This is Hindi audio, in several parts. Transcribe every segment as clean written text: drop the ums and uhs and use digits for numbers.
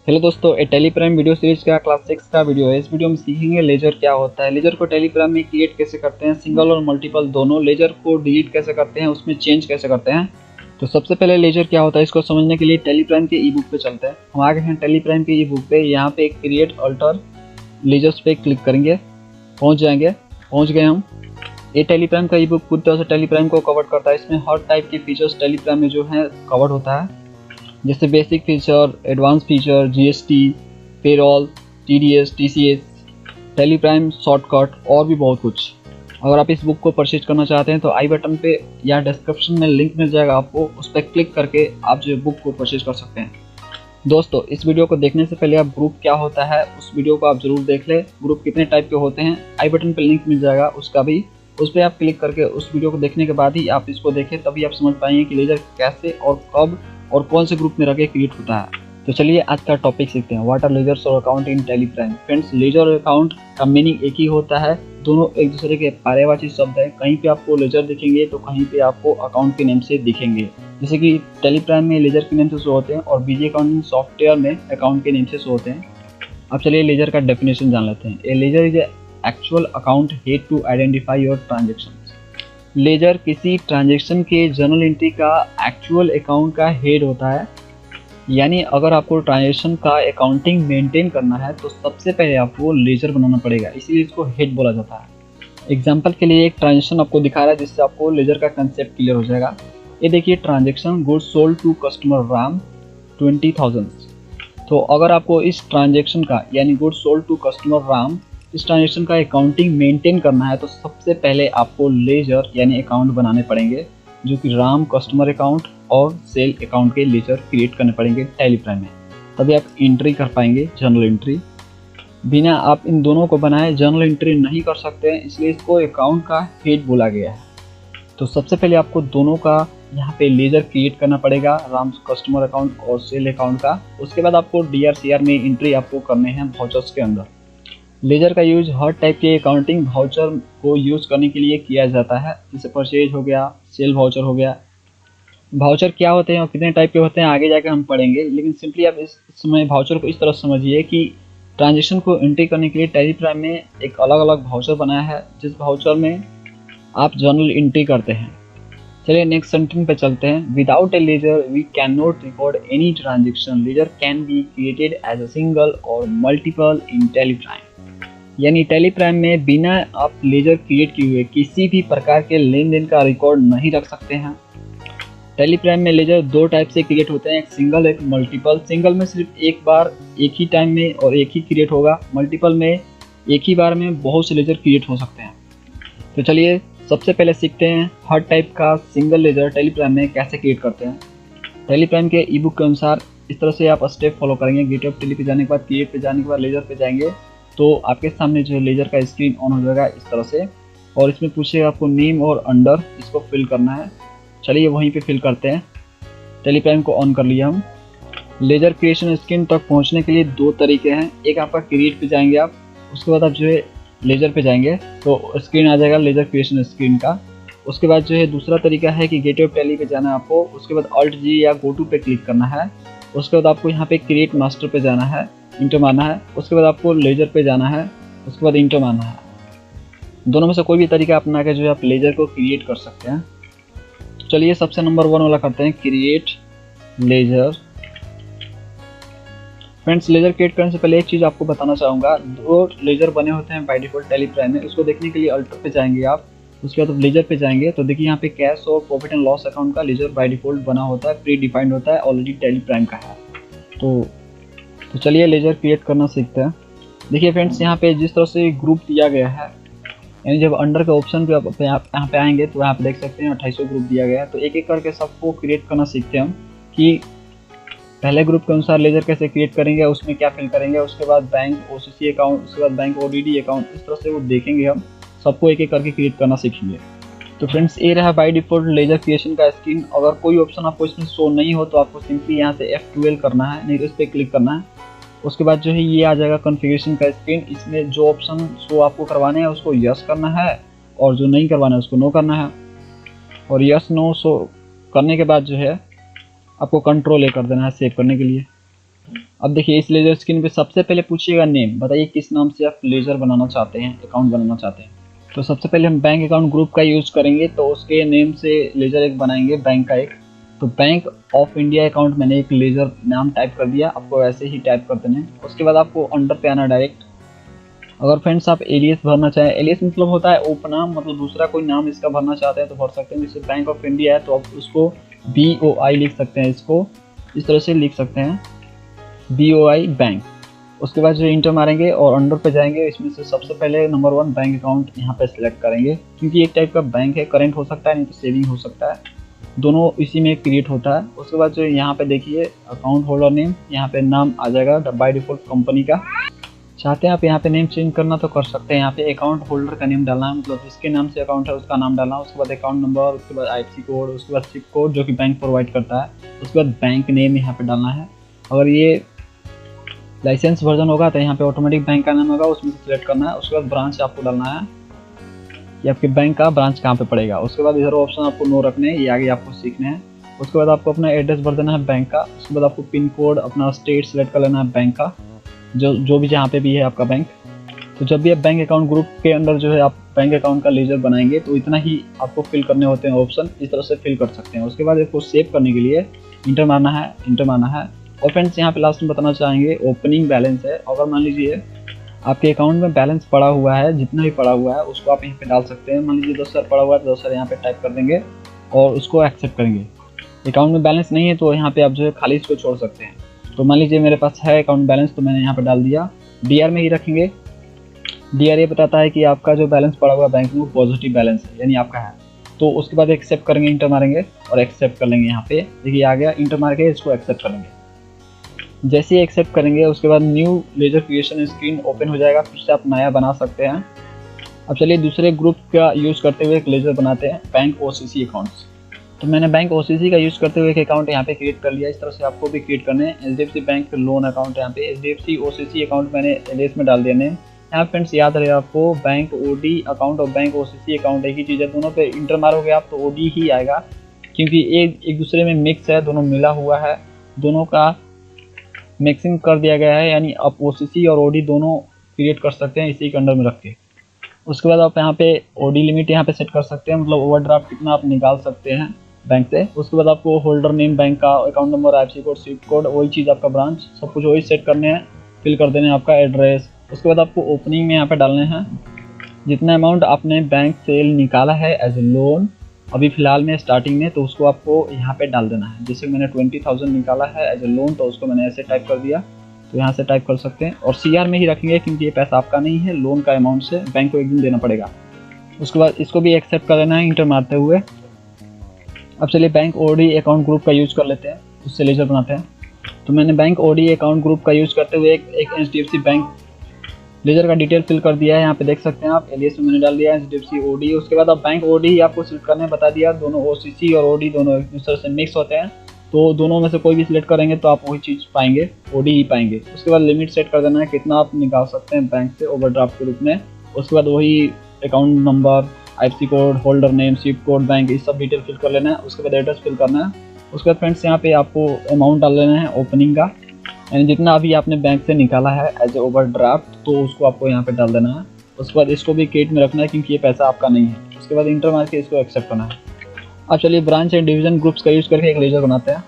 हेलो दोस्तों, ये टेलीप्राइम वीडियो सीरीज का क्लास 6 का वीडियो है। इस वीडियो में सीखेंगे लेजर क्या होता है, लेजर को टेलीप्राइम में क्रिएट कैसे करते हैं, सिंगल और मल्टीपल दोनों, लेजर को डिलीट कैसे करते हैं, उसमें चेंज कैसे करते हैं। तो सबसे पहले लेजर क्या होता है इसको समझने के लिए टेलीप्राइम के ई बुक पे चलते हैं। हम आ गए हैं टेलीप्राइम के ई बुक पे। यहाँ पे क्रिएट अल्टर लेजर्स पे क्लिक करेंगे, पहुँच जाएंगे। पहुँच गए हम। ये टेलीप्राइम का ई बुक पूरी तरह से टेलीप्राइम को कवर करता है। इसमें हर टाइप के फीचर्स टेलीप्राइम में जो है कवर होता है, जैसे basic feature, advance feature, GST, payroll, TDS, TCS, Teleprime shortcut और भी बहुत कुछ। अगर आप इस बुक को परचेज करना चाहते हैं तो आई बटन पे या डिस्क्रिप्शन में लिंक मिल जाएगा आपको, उस पर क्लिक करके आप जो बुक को परचेज कर सकते हैं। दोस्तों, इस वीडियो को देखने से पहले आप ग्रुप क्या होता है उस वीडियो को आप जरूर देख लें। ग्रुप कितने टाइप के होते हैं आई बटन पे लिंक मिल जाएगा उसका भी, उस पर आप क्लिक करके उस वीडियो को देखने के बाद ही आप इसको देखें, तभी आप समझ पाएंगे कि लेजर कैसे और कब और कौन से ग्रुप में रह के क्रिएट होता है। तो चलिए आज का टॉपिक सीखते हैं, व्हाट आर लेजर्स और account in TallyPrime. Friends, ledger और अकाउंट का मीनिंग एक ही होता है, दोनों एक दूसरे के पर्यायवाची शब्द है। कहीं पे आपको लेजर दिखेंगे तो कहीं पे आपको अकाउंट के नेम से दिखेंगे। जैसे कि टेलीप्राइम में लेजर के नेम से शो होते हैं और बीजी अकाउंटिंग सॉफ्टवेयर में अकाउंट के नेम से शो होते हैं। अब चलिए लेजर का डेफिनेशन जान लेते हैं। A ledger is actual account head to identify your transaction. Ledger किसी ट्रांजैक्शन के जर्नल एंट्री का एक्चुअल अकाउंट का हेड होता है। यानी अगर आपको ट्रांजैक्शन का अकाउंटिंग मेंटेन करना है तो सबसे पहले आपको लेजर बनाना पड़ेगा, इसीलिए इसको हेड बोला जाता है। एग्जांपल के लिए एक ट्रांजैक्शन आपको दिखा रहा है जिससे आपको लेजर का कंसेप्ट क्लियर हो जाएगा। ये देखिए, transaction goods sold to customer Ram 20,000। तो अगर आपको इस ट्रांजैक्शन का यानी goods sold to customer Ram, इस ट्रांजेक्शन का अकाउंटिंग मेंटेन करना है तो सबसे पहले आपको लेजर यानी अकाउंट बनाने पड़ेंगे, जो कि राम कस्टमर अकाउंट और सेल अकाउंट के लेजर क्रिएट करने पड़ेंगे टेलीप्राइम में, तभी आप एंट्री कर पाएंगे जर्नल एंट्री। बिना आप इन दोनों को बनाए जर्नल एंट्री नहीं कर सकते हैं, इसलिए इसको अकाउंट का हेड बोला गया है। तो सबसे पहले आपको दोनों का यहाँ पे लेजर क्रिएट करना पड़ेगा, राम कस्टमर अकाउंट और सेल अकाउंट का। उसके बाद आपको DRCR में एंट्री आपको करने हैं वाउचर्स के अंदर। लेजर का यूज हर टाइप के अकाउंटिंग वाउचर को यूज करने के लिए किया जाता है, जैसे परचेज हो गया, सेल वाउचर हो गया। वाउचर क्या होते हैं और कितने टाइप के होते हैं आगे जाकर हम पढ़ेंगे, लेकिन सिंपली आप इस समय वाउचर को इस तरह समझिए कि ट्रांजेक्शन को एंट्री करने के लिए टेलीप्राइम में एक अलग अलग वाउचर बनाया है, जिस वाउचर में आप जर्नल एंट्री करते हैं। चलिए नेक्स्ट सेंटेंस पे चलते हैं। Without a ledger we can not record any transaction. Ledger can be created as a single or multiple in TallyPrime. यानी टेलीप्राइम में बिना आप लेजर क्रिएट किए हुए किसी भी प्रकार के लेन देन का रिकॉर्ड नहीं रख सकते हैं। टेलीप्राइम में लेजर दो टाइप से क्रिएट होते हैं, एक सिंगल एक मल्टीपल। सिंगल में सिर्फ एक बार एक ही टाइम में और एक ही क्रिएट होगा, मल्टीपल में एक ही बार में बहुत से लेजर क्रिएट हो सकते हैं। तो चलिए सबसे पहले सीखते हैं हर टाइप का सिंगल लेजर टेलीप्राइम में कैसे क्रिएट करते हैं। टेलीप्राइम के ई बुक के अनुसार इस तरह से आप स्टेप फॉलो करेंगे। गेटवे ऑफ टेली पे जाने के बाद, क्रिएट पे जाने के बाद लेजर पे जाएंगे तो आपके सामने जो लेजर का स्क्रीन ऑन हो जाएगा इस तरह से, और इसमें पूछेगा आपको नेम और अंडर, इसको फिल करना है। चलिए वहीं पे फिल करते हैं। टेलीप्राइम को ऑन कर लिया हम। लेजर क्रिएशन स्क्रीन तक पहुंचने के लिए दो तरीके हैं। एक आपका क्रिएट पे जाएंगे आप, उसके बाद आप जो है लेजर पे जाएंगे तो स्क्रीन आ जाएगा लेजर क्रिएशन स्क्रीन का। उसके बाद जो है दूसरा तरीका है कि गेटवे ऑफ टेली पे जाना है आपको, उसके बाद Alt+G या गो टू पे क्लिक करना है। उसके बाद आपको यहाँ पे क्रिएट मास्टर पे जाना है, इंटर मारना है। उसके बाद आपको लेजर पे जाना है, उसके बाद इंटर मारना है। दोनों में से कोई भी तरीका अपना के जो है आप लेजर को क्रिएट कर सकते हैं। तो चलिए सबसे नंबर 1 वाला करते हैं, create ledger. Friends, ledger create करने से पहले एक चीज़ आपको बताना चाहूँगा। दो लेजर बने होते हैं बाय डिफॉल्ट टेलीप्राइम में, उसको देखने के लिए अल्टर पे जाएंगे आप, उसके बाद लेजर पे जाएंगे तो देखिए यहाँ पे कैश और प्रॉफिट एंड लॉस अकाउंट का लेजर बाय डिफॉल्ट बना होता है, प्री डिफाइंड होता है, ऑलरेडी टेलीप्राइम का है। तो चलिए लेजर क्रिएट करना सीखते हैं। देखिए फ्रेंड्स, यहाँ पे जिस तरह से ग्रुप दिया गया है, यानी जब अंडर के ऑप्शन पे आप यहाँ पे आएंगे तो यहाँ पे देख सकते हैं 2800 ग्रुप दिया गया है। तो एक एक करके सबको क्रिएट करना सीखते हैं हम, कि पहले ग्रुप के अनुसार लेजर कैसे क्रिएट करेंगे, उसमें क्या फिल करेंगे, उसके बाद बैंक OCC अकाउंट, उसके बाद बैंक ODD अकाउंट, इस तरह से वो देखेंगे हम। सबको एक एक करके क्रिएट करना सीखेंगे। तो फ्रेंड्स, ये रहा बाय डिफॉल्ट लेजर क्रिएशन का स्क्रीन। अगर कोई ऑप्शन आपको इसमें शो नहीं हो तो आपको सिंपली यहाँ से F12 करना है, नहीं तो इस पर क्लिक करना है। उसके बाद जो है ये आ जाएगा कॉन्फ़िगरेशन का स्क्रीन। इसमें जो ऑप्शन शो आपको करवाने हैं उसको यस करना है, और जो नहीं करवाना है उसको नो करना है। और यस नो शो करने के बाद जो है आपको कंट्रोल A कर देना है सेव करने के लिए। अब देखिए इस लेजर स्क्रीन पे सबसे पहले पूछिएगा नेम, बताइए किस नाम से आप लेजर बनाना चाहते हैं, अकाउंट बनाना चाहते हैं। तो सबसे पहले हम बैंक अकाउंट ग्रुप का यूज़ करेंगे, तो उसके नेम से लेजर एक बनाएंगे, बैंक का एक। तो बैंक ऑफ इंडिया अकाउंट मैंने एक लेजर नाम टाइप कर दिया, आपको ऐसे ही टाइप कर देना है। उसके बाद आपको अंडर पे आना डायरेक्ट। अगर फ्रेंड्स आप एलियस भरना चाहें, एलियस मतलब होता है उपनाम, मतलब दूसरा कोई नाम इसका भरना चाहते हैं तो भर सकते हैं। जैसे बैंक ऑफ इंडिया है तो आप उसको BOI लिख सकते हैं, इसको इस तरह से लिख सकते हैं, BOI बैंक। उसके बाद जो इंटर मारेंगे और अंडर पे जाएंगे, इसमें से सबसे पहले नंबर 1 बैंक अकाउंट यहाँ पे सिलेक्ट करेंगे, क्योंकि एक टाइप का बैंक है, करंट हो सकता है नहीं तो सेविंग हो सकता है, दोनों इसी में क्रिएट होता है। उसके बाद जो यहाँ पे देखिए अकाउंट होल्डर नेम, यहाँ पे नाम आ जाएगा बाय डिफॉल्ट कंपनी का। चाहते हैं आप यहाँ पे नेम चेंज करना तो कर सकते हैं, यहाँ पे अकाउंट होल्डर का नेम डालना है, मतलब जिसके नाम से अकाउंट है उसका नाम डालना। उसके बाद अकाउंट नंबर, उसके बाद IFSC कोड, उसके बाद SWIFT कोड जो कि बैंक प्रोवाइड करता है। उसके बाद बैंक नेम यहाँ पे डालना है। अगर ये लाइसेंस वर्जन होगा तो यहाँ पे ऑटोमेटिक बैंक का नाम होगा, उसमें से सिलेक्ट करना है। उसके बाद ब्रांच आपको डालना है कि आपके बैंक का ब्रांच कहाँ पे पड़ेगा। उसके बाद इधर ऑप्शन आपको नो रखने हैं, ये आगे आपको सीखने हैं। उसके बाद आपको अपना एड्रेस भर देना है बैंक का। उसके बाद आपको पिन कोड, अपना स्टेट सेलेक्ट कर लेना है बैंक का, जो भी जहाँ पे भी है आपका बैंक। तो जब भी आप बैंक अकाउंट ग्रुप के अंदर जो है आप बैंक अकाउंट का लेजर बनाएंगे तो इतना ही आपको फिल करने होते हैं ऑप्शन, इस तरह से फिल कर सकते हैं। उसके बाद इसको सेव करने के लिए इंटर मारना है। और फ्रेंड्स यहाँ पे लास्ट में बताना चाहेंगे ओपनिंग बैलेंस है। अगर मान लीजिए आपके अकाउंट में बैलेंस पड़ा हुआ है, जितना भी पड़ा हुआ है उसको आप यहाँ पे डाल सकते हैं। मान लीजिए 10,000 पड़ा हुआ है तो 10,000 यहाँ पे टाइप कर देंगे और उसको एक्सेप्ट करेंगे। अकाउंट में बैलेंस नहीं है तो यहाँ पे आप जो है खाली इसको छोड़ सकते हैं। तो मान लीजिए मेरे पास है अकाउंट बैलेंस तो मैंने यहाँ पे डाल दिया। DR में ही रखेंगे। DR ये बताता है कि आपका जो बैलेंस पड़ा हुआ बैंक में वो पॉजिटिव बैलेंस है, यानी आपका है। तो उसके बाद एक्सेप्ट करेंगे, इंटर मारेंगे और एक्सेप्ट कर लेंगे। यहाँ पे देखिए आ गया, इंटर मार के इसको एक्सेप्ट कर लेंगे। जैसे ही एक्सेप्ट करेंगे उसके बाद new laser creation screen open हो जाएगा, फिर से आप नया बना सकते हैं। अब चलिए दूसरे ग्रुप का यूज़ करते हुए एक लेजर बनाते हैं, बैंक OCC अकाउंट्स। तो मैंने बैंक OCC का यूज़ करते हुए एक अकाउंट यहाँ पे क्रिएट कर लिया। इस तरह से आपको भी क्रिएट करने हैं। HDFC बैंक लोन अकाउंट, यहाँ पे HDFC OCC अकाउंट मैंने एलियस में डाल दिया नेम। यहाँ फ्रेंड्स याद रहे आपको, बैंक OD अकाउंट और बैंक OCC अकाउंट एक ही चीज़ है, दोनों पे इंटर मारोगे आप तो OD ही आएगा, क्योंकि एक दूसरे में मिक्स है, दोनों मिला हुआ है, दोनों का मिक्सिंग कर दिया गया है, यानी आप OCC और OD दोनों क्रिएट कर सकते हैं इसी के अंडर में रख के। उसके बाद आप यहाँ पे OD लिमिट यहाँ पे सेट कर सकते हैं, मतलब ओवरड्राफ्ट कितना आप निकाल सकते हैं बैंक से। उसके बाद आपको होल्डर नेम बैंक का, account number, IFSC code, SWIFT code, वही चीज़ आपका ब्रांच, सब कुछ वही सेट करने हैं, फिल कर देने हैं आपका एड्रेस। उसके बाद आपको ओपनिंग में यहाँ पे डालने हैं जितना अमाउंट आपने बैंक से निकाला है एज ए लोन अभी फिलहाल में स्टार्टिंग में, तो उसको आपको यहाँ पे डाल देना है। जैसे मैंने 20,000 निकाला है एज ए लोन तो उसको मैंने ऐसे टाइप कर दिया, तो यहाँ से टाइप कर सकते हैं। और CR में ही रखेंगे क्योंकि ये पैसा आपका नहीं है, लोन का अमाउंट से बैंक को एक दिन देना पड़ेगा। उसके बाद इसको भी एक्सेप्ट कर लेना है इंटर मारते हुए। अब चलिए बैंक OD अकाउंट ग्रुप का यूज़ कर लेते हैं, उससे लेजर बनाते हैं। तो मैंने बैंक OD अकाउंट ग्रुप का यूज़ करते हुए एक HDFC बैंक लेजर का डिटेल फिल कर दिया है। यहाँ पे देख सकते हैं आप, एलियस में मैंने डाल दिया HDFC OD। उसके बाद आप बैंक OD ही आपको सिलेक्ट करने बता दिया, दोनों OCC और OD दोनों एक दूसरे से मिक्स होते हैं, तो दोनों में से कोई भी सिलेक्ट करेंगे तो आप वही चीज़ पाएंगे, OD ही पाएंगे। उसके बाद लिमिट सेट कर देना है कितना आप निकाल सकते हैं बैंक से ओवरड्राफ्ट के रूप में। उसके बाद वही account number, IFSC code, holder name, SWIFT code, bank, ये सब डिटेल फिल कर लेना है। उसके बाद एड्रेस फिल करना है। उसके बाद फ्रेंड्स यहाँ पे आपको अमाउंट डाल लेना है ओपनिंग का, यानी जितना अभी आपने बैंक से निकाला है एज ए ओवरड्राफ्ट, तो उसको आपको यहाँ पे डाल देना है। उसके बाद इसको भी क्रिएट में रखना है क्योंकि ये पैसा आपका नहीं है। उसके बाद इंटर मार के इसको एक्सेप्ट करना है। अब चलिए ब्रांच एंड डिवीजन ग्रुप्स का यूज़ करके एक लेजर बनाते हैं।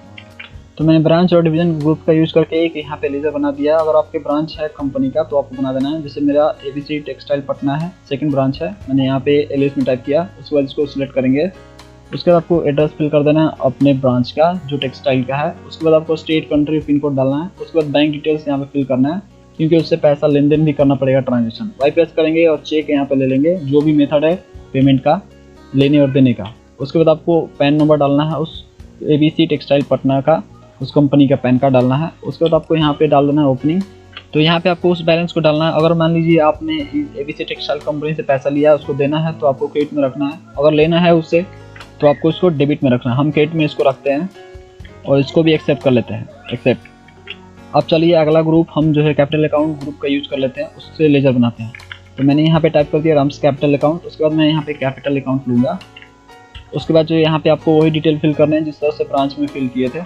तो मैंने ब्रांच और डिवीजन ग्रुप का यूज़ करके एक यहाँ पे लेजर बना दिया। अगर आपके ब्रांच है कंपनी का तो आपको बना देना है। जैसे मेरा ABC टेक्सटाइल पटना है, सेकंड ब्रांच है, मैंने यहाँ पे एलियस में टाइप किया। उसके बाद इसको सिलेक्ट करेंगे। उसके बाद आपको एड्रेस फिल कर देना है अपने ब्रांच का जो टेक्सटाइल का है। उसके बाद आपको स्टेट, कंट्री, पिन कोड डालना है। उसके बाद बैंक डिटेल्स यहाँ पे फिल करना है क्योंकि उससे पैसा लेन देन भी करना पड़ेगा, ट्रांजेक्शन। वाई प्रेस करेंगे और चेक यहाँ पे ले लेंगे, जो भी मेथड है पेमेंट का, लेने और देने का। उसके बाद आपको पैन नंबर डालना है उस ABC टेक्सटाइल पटना का, उस कंपनी का पैन कार्ड डालना है। उसके बाद आपको यहाँ पे डाल देना है ओपनिंग। तो यहाँ पे आपको उस बैलेंस को डालना है। अगर मान लीजिए आपने ABC टेक्सटाइल कंपनी से पैसा लिया है, उसको देना है तो आपको क्रेडिट में रखना है। अगर लेना है उससे तो आपको इसको डेबिट में रखना है। हम क्रेडिट में इसको रखते हैं और इसको भी एक्सेप्ट कर लेते हैं, एक्सेप्ट। अब चलिए अगला ग्रुप हम जो है कैपिटल अकाउंट ग्रुप का यूज़ कर लेते हैं, उससे लेजर बनाते हैं। तो मैंने यहाँ पे टाइप कर दिया राम्स कैपिटल अकाउंट। उसके बाद मैं यहाँ पे कैपिटल अकाउंट लूँगा। उसके बाद जो यहाँ पे आपको वही डिटेल फिल करने हैं जिस तरह से ब्रांच में फिल किए थे।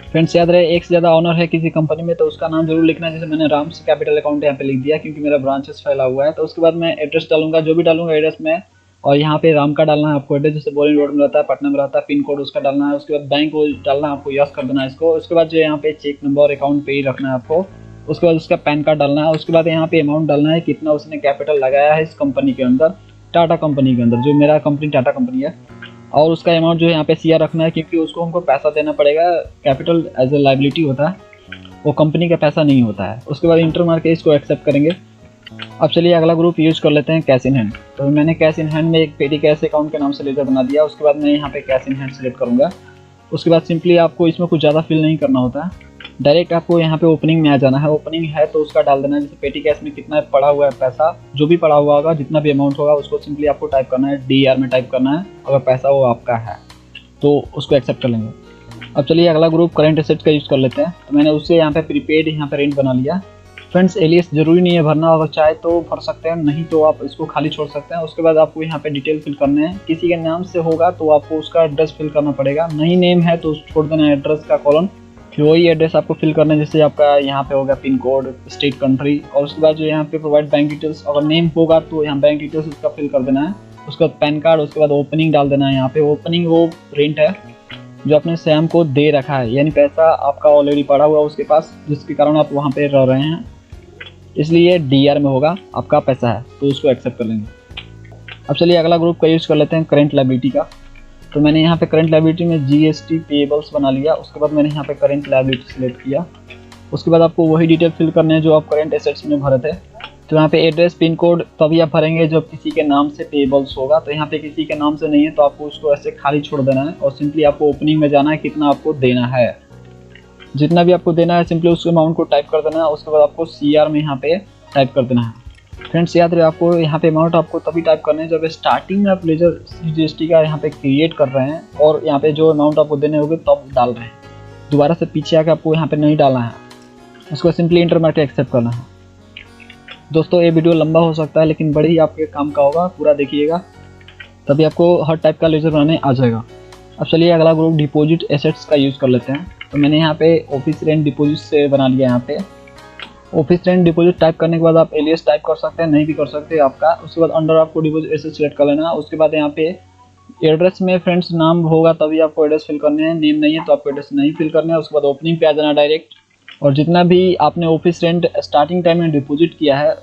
फ्रेंड्स याद रहे, एक से ज़्यादा ऑनर है किसी कंपनी में तो उसका नाम जरूर लिखना। जैसे मैंने राम्स कैपिटल अकाउंट यहाँ पे लिख दिया क्योंकि मेरा ब्रांचेस फैला हुआ है। तो उसके बाद मैं एड्रेस डालूंगा, जो भी डालूंगा एड्रेस में, और यहाँ पे राम का डालना है आपको एड्रेस, जैसे बोलिंग रोड में रहता है, पटना में रहता है, पिन कोड उसका डालना है। उसके बाद बैंक को डालना है आपको, यस कर देना है इसको। उसके बाद जो यहाँ पे चेक नंबर अकाउंट पे ही रखना है आपको। उसके बाद उसका पैन कार्ड डालना है। उसके बाद यहाँ पे अमाउंट डालना है, कितना उसने कैपिटल लगाया है इस कंपनी के अंदर, टाटा कंपनी के अंदर, जो मेरा कंपनी टाटा कंपनी है। और उसका अमाउंट जो है यहाँ पे सीआर रखना है क्योंकि उसको हमको पैसा देना पड़ेगा। कैपिटल एज ए लाइबिलिटी होता है, वो कंपनी का पैसा नहीं होता है। उसके बाद इंटर मार के इसको एक्सेप्ट करेंगे। अब चलिए अगला ग्रुप यूज कर लेते हैं कैश इन हैंड। तो मैंने कैश इन हैंड में एक पेटी कैश अकाउंट के नाम से लेजर बना दिया। उसके बाद मैं यहाँ पे कैश इन हैंड सेलेक्ट करूँगा। उसके बाद सिंपली आपको इसमें कुछ ज़्यादा फिल नहीं करना होता है, डायरेक्ट आपको यहाँ पे ओपनिंग में आ जाना है। ओपनिंग है तो उसका डाल देना है, जैसे पेटी कैश में कितना पड़ा हुआ है पैसा, जो भी पड़ा हुआ होगा, जितना भी अमाउंट होगा उसको सिंपली आपको टाइप करना है, DR में टाइप करना है। अगर पैसा वो आपका है तो उसको एक्सेप्ट कर लेंगे। अब चलिए अगला ग्रुप करंट एसेट्स का यूज़ कर लेते हैं। तो मैंने उससे यहाँ पे प्रीपेड यहाँ पे रेंट बना लिया। फ्रेंड्स एलियस जरूरी नहीं है भरना, अगर चाहे तो भर सकते हैं, नहीं तो आप इसको खाली छोड़ सकते हैं। उसके बाद आपको यहाँ पे डिटेल फिल करने हैं। किसी के नाम से होगा तो आपको उसका एड्रेस फिल करना पड़ेगा, नहीं नेम है तो छोड़ देना एड्रेस का कॉलम, फिर वही एड्रेस आपको फिल करना है। जैसे आपका यहाँ पे होगा पिन कोड, स्टेट, कंट्री, और उसके बाद जो यहाँ पे प्रोवाइड बैंक डिटेल्स, अगर नेम होगा तो यहाँ बैंक डिटेल्स उसका फिल कर देना है। उसके बाद पैन कार्ड, उसके बाद ओपनिंग डाल देना है। यहाँ पे ओपनिंग वो रेंट है जो आपने सैम को दे रखा है, यानी पैसा आपका ऑलरेडी पड़ा हुआ उसके पास, जिसके कारण आप वहाँ पे रह रहे हैं, इसलिए DR में होगा, आपका पैसा है तो उसको एक्सेप्ट कर लेंगे। अब चलिए अगला ग्रुप का यूज़ कर लेते हैं करेंट लायबिलिटी का। तो मैंने यहाँ पे करेंट लायबिलिटी में GST पेएबल्स बना लिया। उसके बाद मैंने यहाँ पे करेंट लायबिलिटी सेलेक्ट किया। उसके बाद आपको वही डिटेल फिल करने हैं जो आप करेंट एसेट्स में भरे थे। तो यहाँ पे एड्रेस, पिन कोड तभी आप भरेंगे जब किसी के नाम से पेएबल्स होगा। तो यहाँ पे किसी के नाम से नहीं है तो आपको उसको ऐसे खाली छोड़ देना है और सिंपली आपको ओपनिंग में जाना है, कितना आपको देना है, जितना भी आपको देना है सिंपली उस अमाउंट को टाइप कर देना है। उसके बाद आपको CR में यहाँ पे टाइप कर देना है। फ्रेंड्स याद रहे, आपको यहाँ पे अमाउंट आपको तभी टाइप करना है जब स्टार्टिंग में आप लेजर GST का यहाँ पे क्रिएट कर रहे हैं और यहाँ पे जो अमाउंट आपको देने होंगे तब डाल रहे हैं। दोबारा से पीछे आके आपको यहाँ पे नहीं डालना है, उसको सिंपली इंटर मार के एक्सेप्ट करना है। दोस्तों ये वीडियो लंबा हो सकता है लेकिन बड़ी ही आपके काम का होगा, पूरा देखिएगा तभी आपको हर टाइप का लेजर बनाने आ जाएगा। अब चलिए अगला ग्रुप डिपॉजिट एसेट्स का यूज़ कर लेते हैं। तो मैंने यहाँ पे ऑफिस रेंट डिपॉजिट से बना लिया। यहाँ पे ऑफिस रेंट डिपॉजिट टाइप करने के बाद आप एलियस टाइप कर सकते हैं, नहीं भी कर सकते आपका। उसके बाद अंडर आपको डिपॉजिट एसेट सेलेक्ट कर लेना है। उसके बाद यहाँ पे एड्रेस में फ्रेंड्स नाम होगा तभी आपको एड्रेस फिल करने हैं, नेम नहीं है तो आपको एड्रेस नहीं फिल करना है। उसके बाद ओपनिंग पे आ जाना डायरेक्ट, और जितना भी आपने ऑफिस रेंट स्टार्टिंग टाइम में डिपॉजिट किया है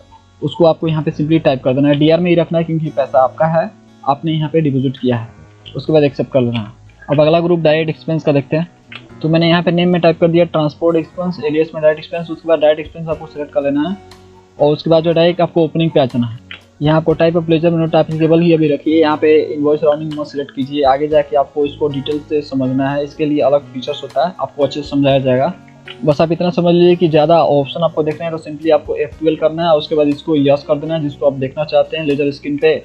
उसको आपको यहाँ पे सिंपली टाइप कर देना है। DR में ही रखना है क्योंकि पैसा आपका है, आपने यहाँ पे डिपॉजिट किया है। उसके बाद एक्सेप्ट कर लेना है। अब अगला ग्रुप डायरेक्ट एक्सपेंस का देखते हैं। तो मैंने यहाँ पे नेम में टाइप कर दिया ट्रांसपोर्ट एक्सपेंस, एलियस में डायरेक्ट एक्सपेंस। उसके बाद डायरेक्ट एक्सपेंस आपको सेलेक्ट कर लेना है और उसके बाद जो डायरेक्ट आपको ओपनिंग पे आ जाना है। यहाँ आपको टाइप ऑफ लेजर में नॉट एप्लीकेबल ही अभी रखिए। यहाँ पे इनवॉइस राउंडिंग मत सेलेक्ट कीजिए, आगे जाके आपको इसको डिटेल से समझना है, इसके लिए अलग फीचर्स होता है, आपको अच्छे से समझाया जाएगा। बस आप इतना समझ लीजिए कि ज़्यादा ऑप्शन आपको देखना है तो सिंपली आपको F12 करना है। उसके बाद इसको यस कर देना है, जिसको आप देखना चाहते हैं लेजर स्क्रीन पे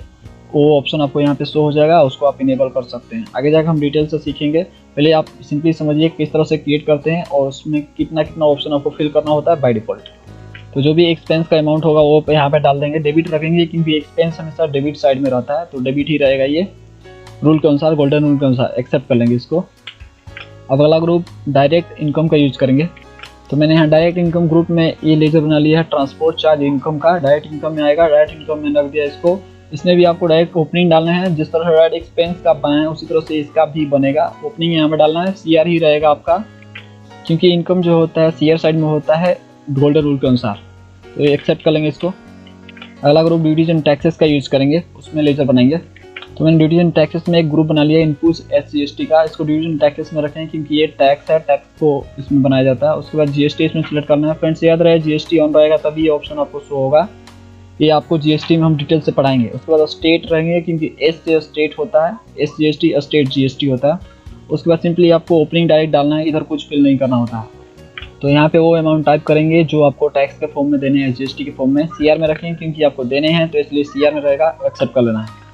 वो ऑप्शन आपको यहाँ पे शो हो जाएगा, उसको आप इनेबल कर सकते हैं। आगे जाकर हम डिटेल से सीखेंगे, पहले आप सिंपली समझिए किस तरह से क्रिएट करते हैं और उसमें कितना कितना ऑप्शन आपको फिल करना होता है बाय डिफॉल्ट। तो जो भी एक्सपेंस का अमाउंट होगा वो यहाँ पे डाल देंगे, डेबिट रखेंगे क्योंकि एक्सपेंस हमेशा डेबिट साइड में रहता है तो डेबिट ही रहेगा। ये रूल के अनुसार, गोल्डन रूल के अनुसार एक्सेप्ट कर लेंगे इसको। अब अगला ग्रुप डायरेक्ट इनकम का यूज करेंगे। तो मैंने यहाँ डायरेक्ट इनकम ग्रुप में ये लेजर बना लिया है ट्रांसपोर्ट चार्ज इनकम का, डायरेक्ट इनकम में आएगा। डायरेक्ट इनकम में रख दिया इसको। इसमें भी आपको डायरेक्ट ओपनिंग डालना है, जिस तरह डायरेक्ट एक्सपेंस का बनाए उसी तरह से इसका भी बनेगा। ओपनिंग यहाँ पे डालना है, CR ही रहेगा आपका क्योंकि इनकम जो होता है CR साइड में होता है गोल्डन रूल के अनुसार। तो ये एक्सेप्ट कर लेंगे इसको। अगला ग्रुप ड्यूटीज एंड टैक्सेस का यूज करेंगे, उसमें लेजर बनाएंगे। तो मैंने ड्यूटीज एंड टैक्सेस में एक ग्रुप बना लिया इनपुट्स SGST का, इसको ड्यूटीज एंड टैक्सेस में रखें क्योंकि ये टैक्स है, टैक्स को इसमें बनाया जाता है। उसके बाद GST इसमें सेलेक्ट करना है। फ्रेंड्स याद रहे GST ऑन रहेगा तभी ये ऑप्शन आपको शो होगा, ये आपको GST में हम डिटेल से पढ़ाएंगे। उसके बाद स्टेट रहेंगे क्योंकि S से स्टेट होता है, SGST स्टेट GST होता है। उसके बाद सिंपली आपको ओपनिंग डायरेक्ट डालना है, इधर कुछ फिल नहीं करना होता है। तो यहाँ पे वो अमाउंट टाइप करेंगे जो आपको टैक्स के फॉर्म में देने हैं, GST के फॉर्म में। CR में रखेंगे क्योंकि आपको देने हैं तो इसलिए CR में रहेगा, एक्सेप्ट कर लेना है।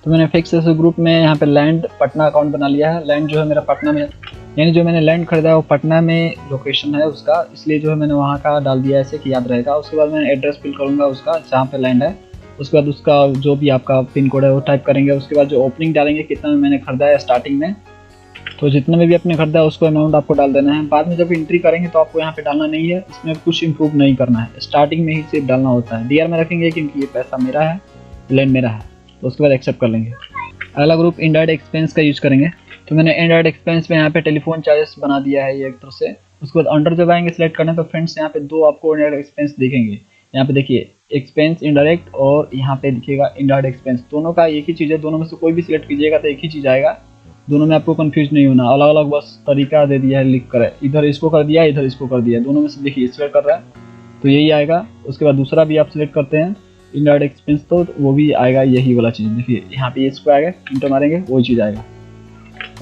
तो मैंने फिक्स ग्रुप में यहाँ पे लैंड पटना अकाउंट बना लिया है। लैंड जो है मेरा पटना में, यानी जो मैंने लैंड खरीदा है वो पटना में लोकेशन है उसका, इसलिए जो है मैंने वहाँ का डाल दिया ऐसे कि याद रहेगा। उसके बाद मैंने एड्रेस फिल करूँगा उसका जहाँ पे लैंड है। उसके बाद उसका जो भी आपका पिन कोड है वो टाइप करेंगे। उसके बाद जो ओपनिंग डालेंगे कितना में मैंने खरीदा है स्टार्टिंग में, तो जितना में भी आपने खरीदा है उसको अमाउंट आपको डाल देना है। बाद में जब एंट्री करेंगे तो आपको यहाँ पे डालना नहीं है, इसमें कुछ इंप्रूव नहीं करना है, स्टार्टिंग में ही सिर्फ डालना होता है। डीआर में रखेंगे क्योंकि ये पैसा मेरा है, लैंड मेरा है, तो उसके बाद एक्सेप्ट कर लेंगे। अगला ग्रुप इनडायरेक्ट एक्सपेंस का यूज करेंगे। तो मैंने इनडायरेक्ट एक्सपेंस में यहाँ पे टेलीफोन चार्जेस बना दिया है ये एक तरह से। उसके बाद अंडर जब आएंगे सिलेक्ट करने तो फ्रेंड्स यहाँ पे दो आपको इनडायरेक्ट एक्सपेंस दिखेंगे। यहाँ पे देखिए एक्सपेंस इनडायरेक्ट और यहाँ पे दिखेगा इनडायरेक्ट एक्सपेंस, दोनों का एक ही चीज़ है। दोनों में से कोई भी सिलेक्ट कीजिएगा तो एक ही चीज़ आएगा, दोनों में आपको कंफ्यूज नहीं होना। अलग अलग बस तरीका दे दिया है लिख कर, इधर इसको कर दिया इधर इसको कर दिया, दोनों में से देखिए सिलेक्ट कर रहा है तो यही आएगा। उसके बाद दूसरा भी आप सिलेक्ट करते हैं इनडायरेक्ट एक्सपेंस तो वो भी आएगा यही वाला चीज़। देखिए यहाँ पे इसको आएगा, इंटर मारेंगे वही चीज़ आएगा।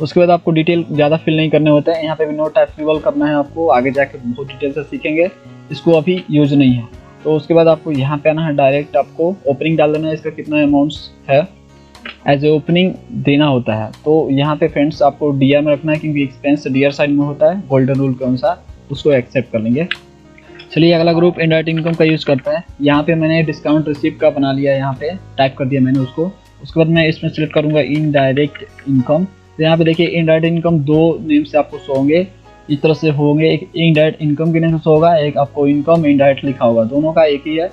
उसके बाद आपको डिटेल ज़्यादा फिल नहीं करने होते हैं, यहाँ पे भी नोट एप्लीकेबल करना है आपको, आगे जाके बहुत डिटेल से सीखेंगे, इसको अभी यूज नहीं है। तो उसके बाद आपको यहाँ पे आना है, डायरेक्ट आपको ओपनिंग डाल देना है, इसका कितना अमाउंट्स है एज ए ओपनिंग देना होता है। तो यहाँ पे फ्रेंड्स आपको डीआर में रखना है क्योंकि एक्सपेंस डीआर साइड में होता है गोल्डन रूल के अनुसार, उसको एक्सेप्ट कर लेंगे। चलिए अगला ग्रुप इनडायरेक्ट इनकम का यूज़ करते हैं। यहाँ पे मैंने डिस्काउंट रिसीप्ट का बना लिया, यहाँ पे टाइप कर दिया मैंने उसको। उसके बाद मैं इसमें सेलेक्ट करूँगा इनडायरेक्ट इनकम। तो यहाँ पे देखिए इनडायरेक्ट इनकम दो नेम से आपको शो होंगे, इस तरह से होंगे, एक इनडायरेक्ट इनकम के नेम से शो होगा, एक आपको इनकम इनडायरेक्ट लिखा होगा, दोनों का एक ही है,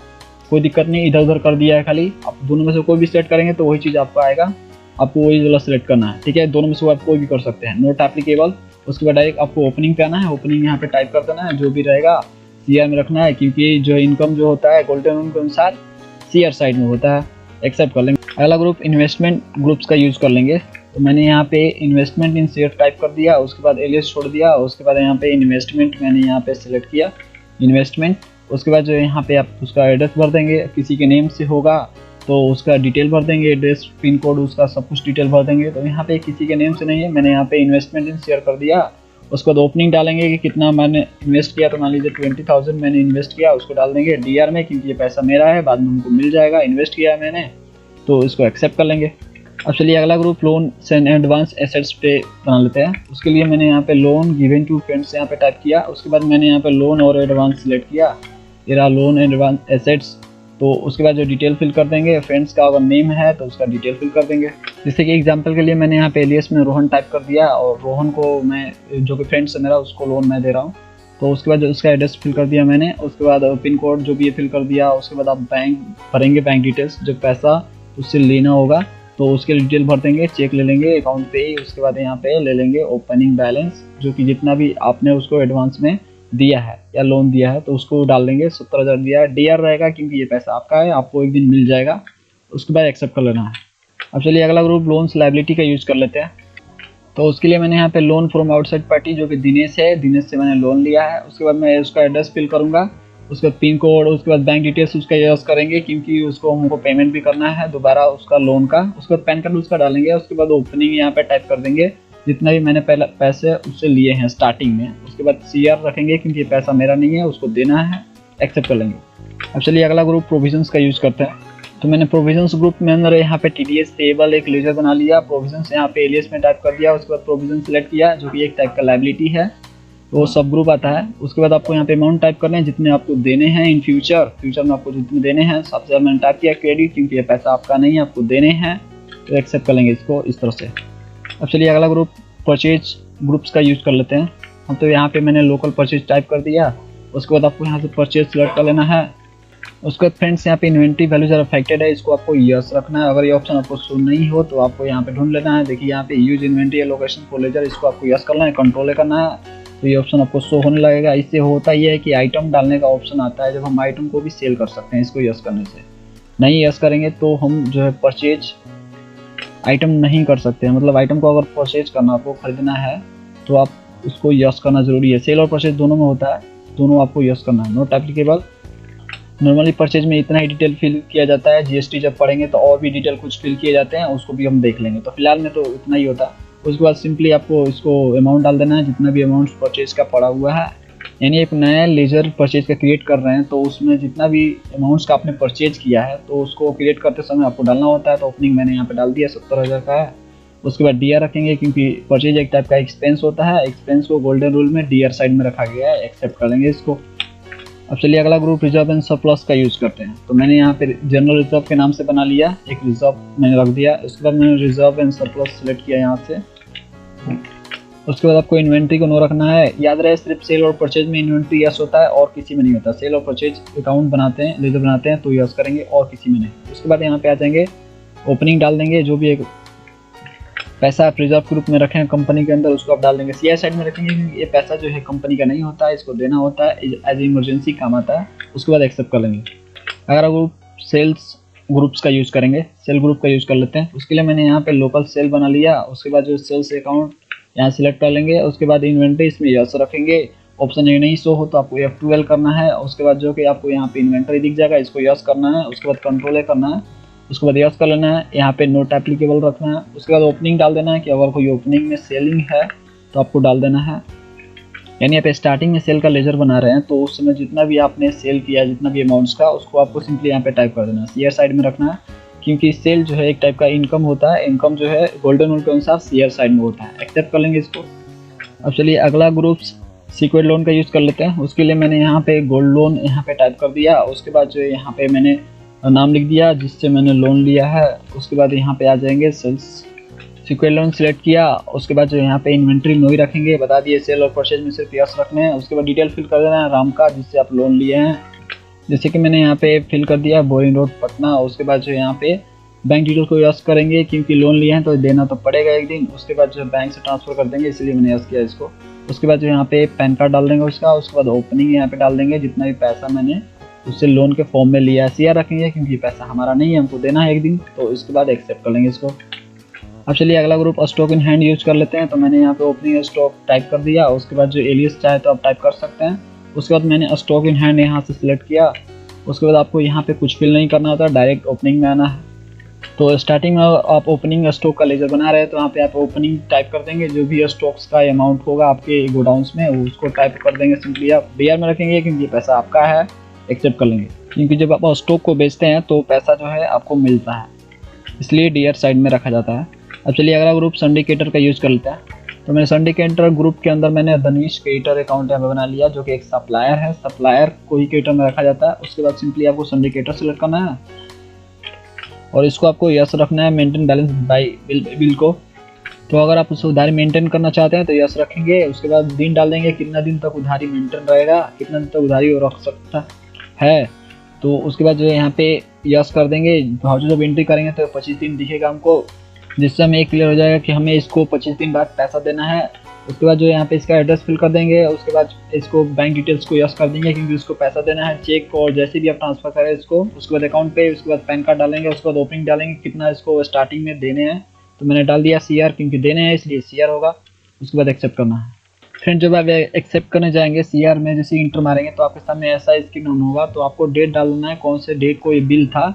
कोई दिक्कत नहीं। इधर उधर कर दिया है खाली, आप दोनों में से कोई भी सेलेक्ट करेंगे तो वही चीज़ आपको आएगा, आपको वही वाला सेलेक्ट करना है, ठीक है। दोनों में से आप कोई भी कर सकते हैं, नोट एप्लीकेबल। उसके बाद डायरेक्ट आपको ओपनिंग पे आना है, ओपनिंग यहाँ पे टाइप कर देना है, जो भी रहेगा सीआर में रखना है क्योंकि जो इनकम जो होता है गोल्डन रूल के अनुसार सीआर साइड में होता है, एक्सेप्ट कर लेंगे। अगला ग्रुप इन्वेस्टमेंट ग्रुप्स का यूज़ कर लेंगे। तो मैंने यहाँ पे इन्वेस्टमेंट इन शेयर टाइप कर दिया, उसके बाद एलियस छोड़ दिया, उसके बाद यहाँ पे इन्वेस्टमेंट मैंने यहाँ पे सिलेक्ट किया इन्वेस्टमेंट। उसके बाद जो यहाँ पे आप उसका एड्रेस भर देंगे, किसी के नेम से होगा तो उसका डिटेल भर देंगे, एड्रेस पिन कोड उसका सब कुछ डिटेल भर देंगे। तो यहाँ पे किसी के नेम से नहीं है, मैंने यहाँ पे इन्वेस्टमेंट इन शेयर कर दिया। उसके बाद ओपनिंग डालेंगे कि कितना मैंने इन्वेस्ट किया, तो मान लीजिए 20,000 मैंने इन्वेस्ट किया, उसको डाल देंगे डीआर में क्योंकि ये पैसा मेरा है, बाद में उनको मिल जाएगा, इन्वेस्ट किया है मैंने, तो इसको एक्सेप्ट कर लेंगे। अब चलिए अगला group loan and advance assets पे बना लेते हैं। उसके लिए मैंने यहाँ पे लोन गिवन टू फ्रेंड्स यहाँ पे टाइप किया, उसके बाद मैंने यहाँ पे लोन और एडवांस सिलेक्ट किया, ये रहा लोन एंड एडवांस एसेट्स। तो उसके बाद जो डिटेल फिल कर देंगे, फ्रेंड्स का अगर नेम है तो उसका डिटेल फिल कर देंगे। जैसे कि एग्जांपल के लिए मैंने यहाँ पे एलियस में रोहन टाइप कर दिया और रोहन को मैं जो कि फ्रेंड्स है मेरा उसको लोन मैं दे रहा हूँ। तो उसके बाद उसका एड्रेस फिल कर दिया मैंने, उसके बाद पिन कोड जो भी है फिल कर दिया। उसके बाद आप बैंक भरेंगे, बैंक डिटेल्स, जो पैसा उससे लेना होगा तो उसके डिटेल भर देंगे, चेक ले लेंगे अकाउंट पे ही। उसके बाद यहाँ पे ले लेंगे ओपनिंग बैलेंस, जो कि जितना भी आपने उसको एडवांस में दिया है या लोन दिया है तो उसको डाल देंगे। 70,000 दिया है, डीआर रहेगा क्योंकि ये पैसा आपका है, आपको एक दिन मिल जाएगा। उसके बाद एक्सेप्ट कर लेना है। अब चलिए अगला ग्रुप लोन्स लायबिलिटी का यूज़ कर लेते हैं। तो उसके लिए मैंने यहाँ पे लोन फ्रॉम आउटसाइड पार्टी जो कि दिनेश है, दिनेश से मैंने लोन लिया है। उसके बाद मैं उसका एड्रेस फिल करूँगा, उसके बाद पिन कोड, उसके बाद बैंक डिटेल्स उसका यूज़ करेंगे क्योंकि उसको हमको पेमेंट भी करना है दोबारा उसका लोन का। उसके बाद पैन कार्ड उसका डालेंगे, उसके बाद ओपनिंग यहाँ पे टाइप कर देंगे जितना भी मैंने पहले पैसे उससे लिए हैं स्टार्टिंग में। उसके बाद सीआर रखेंगे क्योंकि ये पैसा मेरा नहीं है, उसको देना है, एक्सेप्ट कर लेंगे। अब चलिए अगला ग्रुप प्रोविजंस का यूज़ करते हैं। तो मैंने प्रोविजंस ग्रुप में अंदर यहाँ पे टीडीएस टेबल एक लेजर बना लिया, प्रोविजंस यहाँ पे एलियस में टाइप कर दिया। उसके बाद प्रोविजन सेलेक्ट किया जो कि एक टाइप का लायबिलिटी है, वो सब ग्रुप आता है। उसके बाद आपको यहाँ पे अमाउंट टाइप करना है जितने आपको देने हैं इन फ्यूचर में आपको जितने देने हैं। सबसे ज़्यादा मैंने टाइप किया क्रेडिट क्योंकि ये पैसा आपका नहीं है, आपको देने हैं, तो एक्सेप्ट कर लेंगे इसको इस तरह से। अब चलिए अगला ग्रुप परचेज ग्रुप्स का यूज़ कर लेते हैं हम। तो यहाँ पे मैंने लोकल परचेज टाइप कर दिया। उसके बाद आपको यहाँ से परचेज सेलेक्ट कर लेना है। उसके बाद फ्रेंड्स यहाँ पे इन्वेंट्री वैल्यू जरा अफेक्टेड है, इसको आपको यस रखना है। अगर ये ऑप्शन आपको शो नहीं हो तो आपको यहाँ पे ढूंढ लेना है। देखिए यहाँ पे use inventory location for ledger, इसको आपको यस करना है, कंट्रोल करना है, तो ये ऑप्शन आपको शो होने लगेगा। इससे होता ये है कि आइटम डालने का ऑप्शन आता है, जब हम आइटम को भी सेल कर सकते हैं इसको यस करने से। नहीं यस करेंगे तो हम जो है परचेज आइटम नहीं कर सकते हैं। मतलब आइटम को अगर परचेज करना, आपको खरीदना है तो आप उसको यस करना जरूरी है। सेल और परचेज दोनों में होता है, दोनों आपको यस करना है, नॉट एप्लीकेबल। नॉर्मली परचेज में इतना ही डिटेल फिल किया जाता है, जीएसटी जब पढ़ेंगे तो और भी डिटेल कुछ फिल किए जाते हैं, उसको भी हम देख लेंगे। तो फिलहाल में तो इतना ही होता है। उसके बाद सिंपली आपको इसको अमाउंट डाल देना है जितना भी अमाउंट परचेज का पड़ा हुआ है। यानी एक नया लेजर परचेज का क्रिएट कर रहे हैं तो उसमें जितना भी अमाउंट्स का आपने परचेज किया है तो उसको क्रिएट करते समय आपको डालना होता है। तो ओपनिंग मैंने यहाँ पे डाल दिया 70,000 का है। उसके बाद डीआर रखेंगे क्योंकि परचेज एक टाइप का एक्सपेंस होता है, एक्सपेंस को गोल्डन रूल में डीआर साइड में रखा गया है, एक्सेप्ट कर लेंगे इसको। अब चलिए अगला ग्रुप रिजर्व एंड सरप्लस का यूज़ करते हैं। तो मैंने यहाँ पे जनरल रिजर्व के नाम से बना लिया, एक रिजर्व मैंने रख दिया। उसके बाद मैंने रिजर्व एंड सरप्लस सेलेक्ट किया यहाँ से। उसके बाद आपको इन्वेंट्री को नो रखना है। याद रहे सिर्फ सेल और परचेज में इन्वेंट्री यस होता है और किसी में नहीं होता। सेल और परचेज अकाउंट बनाते हैं, लेजर बनाते हैं तो यस करेंगे और किसी में नहीं। उसके बाद यहाँ पे आ जाएंगे, ओपनिंग डाल देंगे, जो भी एक पैसा आप रिजर्व के रूप में रखें कंपनी के अंदर उसको आप डाल देंगे। सीआर साइड में रखेंगे क्योंकि ये पैसा जो है कंपनी का नहीं होता है, इसको देना होता है, एज इमरजेंसी काम आता है। उसके बाद एक्सेप्ट कर लेंगे। अगर आप सेल्स ग्रुप्स का यूज़ करेंगे, सेल ग्रुप का यूज़ कर लेते हैं, उसके लिए मैंने यहाँ पे लोकल सेल बना लिया। उसके बाद जो सेल्स अकाउंट यहाँ सिलेक्ट कर लेंगे। उसके बाद इन्वेंट्री इसमें यस रखेंगे। ऑप्शन ए नहीं शो हो तो आपको F12 करना है। उसके बाद जो कि आपको यहाँ पे इन्वेंट्री दिख जाएगा, इसको यस करना है। उसके बाद कंट्रोल ए करना है। उसके बाद यस कर लेना है, यहाँ पे नोट एप्लीकेबल रखना है। उसके बाद ओपनिंग डाल देना है कि अगर कोई ओपनिंग में सेलिंग है तो आपको डाल देना है। यानी आप स्टार्टिंग में सेल का लेजर बना रहे हैं तो उस समय जितना भी आपने सेल किया, जितना भी अमाउंट्स का, उसको आपको सिंपली यहाँ पे टाइप कर देना है। सीआर साइड में रखना है क्योंकि सेल जो है एक टाइप का इनकम होता है। इनकम जो है गोल्डन रूल के अनुसार सीआर साइड में होता है। एक्सेप्ट कर लेंगे इसको। अब चलिए अगला ग्रुप सीक्वेंट लोन का यूज़ कर लेते हैं। उसके लिए मैंने यहाँ पे गोल्ड लोन यहाँ पे टाइप कर दिया। उसके बाद जो यहाँ पे मैंने नाम लिख दिया जिससे मैंने लोन लिया है। उसके बाद यहाँ पे आ जाएंगे सेल्स सीक्वेंट लोन सिलेक्ट किया। उसके बाद जो यहाँ पे इन्वेंट्री नो ही रखेंगे, बता दिए सेल और परचेज में सिर्फ यस रखने हैं। उसके बाद डिटेल फिल कर देना है राम का, जिससे आप लोन लिए हैं। जैसे कि मैंने यहाँ पे फिल कर दिया बोरिंग रोड पटना। उसके बाद जो यहाँ पे बैंक डिटेल को यस करेंगे क्योंकि लोन लिए हैं तो देना तो पड़ेगा एक दिन। उसके बाद जो बैंक से ट्रांसफर कर देंगे, इसलिए मैंने यस किया इसको। उसके बाद जो यहाँ पे पैन कार्ड डाल देंगे उसका। उसके बाद ओपनिंग यहाँ पे डाल देंगे, जितना भी पैसा मैंने उससे लोन के फॉर्म में लिया है। सीआर रखेंगे क्योंकि पैसा हमारा नहीं है, हमको देना है एक दिन। तो इसके बाद एक्सेप्ट कर लेंगे इसको। अब चलिए अगला group stock in hand use कर लेते हैं। तो मैंने यहाँ पे ओपनिंग स्टॉक टाइप कर दिया। उसके बाद जो एलियस चाहे तो आप टाइप कर सकते हैं। उसके बाद मैंने स्टॉक इन हैंड यहाँ से सिलेक्ट किया। उसके बाद आपको यहाँ पे कुछ फिल नहीं करना होता, डायरेक्ट ओपनिंग में आना है। तो स्टार्टिंग में आप ओपनिंग स्टॉक का लेजर बना रहे हैं तो यहाँ पे आप ओपनिंग टाइप कर देंगे। जो भी स्टॉक्स का अमाउंट होगा आपके गोडाउंस में उसको टाइप कर देंगे। सिंपली आप डीआर में रखेंगे क्योंकि पैसा आपका है। एक्सेप्ट कर लेंगे क्योंकि जब आप स्टॉक को बेचते हैं तो पैसा जो है आपको मिलता है, इसलिए डीआर साइड में रखा जाता है। अब चलिए अगला ग्रुप सिंडिकेटर का यूज़ कर लेते हैं। तो मैंने सिंडिकेटर ग्रुप के अंदर मैंने धनीश क्रिएटर अकाउंट यहाँ पे बना लिया, जो कि एक सप्लायर है। सप्लायर को ही क्रिएटर में रखा जाता है। उसके बाद सिंपली आपको सिंडिकेटर सेलेक्ट करना है और इसको आपको यस रखना है। मेंटेन बैलेंस बाय बिल को, तो अगर आप उस उधारी मेंटेन करना चाहते हैं तो यस रखेंगे। उसके बाद दिन डाल देंगे, कितना दिन तक उधारी मेंटेन रहेगा, कितना दिन तक उधारी वो रख सकता है। तो उसके बाद जो है यहाँ पे यस कर देंगे। भाव जब एंट्री करेंगे तो 25 दिन दिखेगा हमको, जिससे हमें क्लियर हो जाएगा कि हमें इसको 25 दिन बाद पैसा देना है। उसके बाद जो यहाँ पे इसका एड्रेस फिल कर देंगे। उसके बाद इसको बैंक डिटेल्स को यस कर देंगे क्योंकि उसको पैसा देना है, चेक और जैसे भी आप ट्रांसफर करें इसको। उसके बाद अकाउंट पे, उसके बाद पैन कार्ड डालेंगे। उसके बाद ओपनिंग डालेंगे, कितना इसको स्टार्टिंग में देने हैं। तो मैंने डाल दिया सीआर क्योंकि देने हैं इसलिए सीआर होगा। उसके बाद एक्सेप्ट करना है। फ्रेंड जब आप एक्सेप्ट करने जाएंगे सीआर में जैसे इंटर मारेंगे तो आपके सामने ऐसा स्क्रीन ऑन होगा। तो आपको डेट डाल देना है, कौन से डेट को ये बिल था,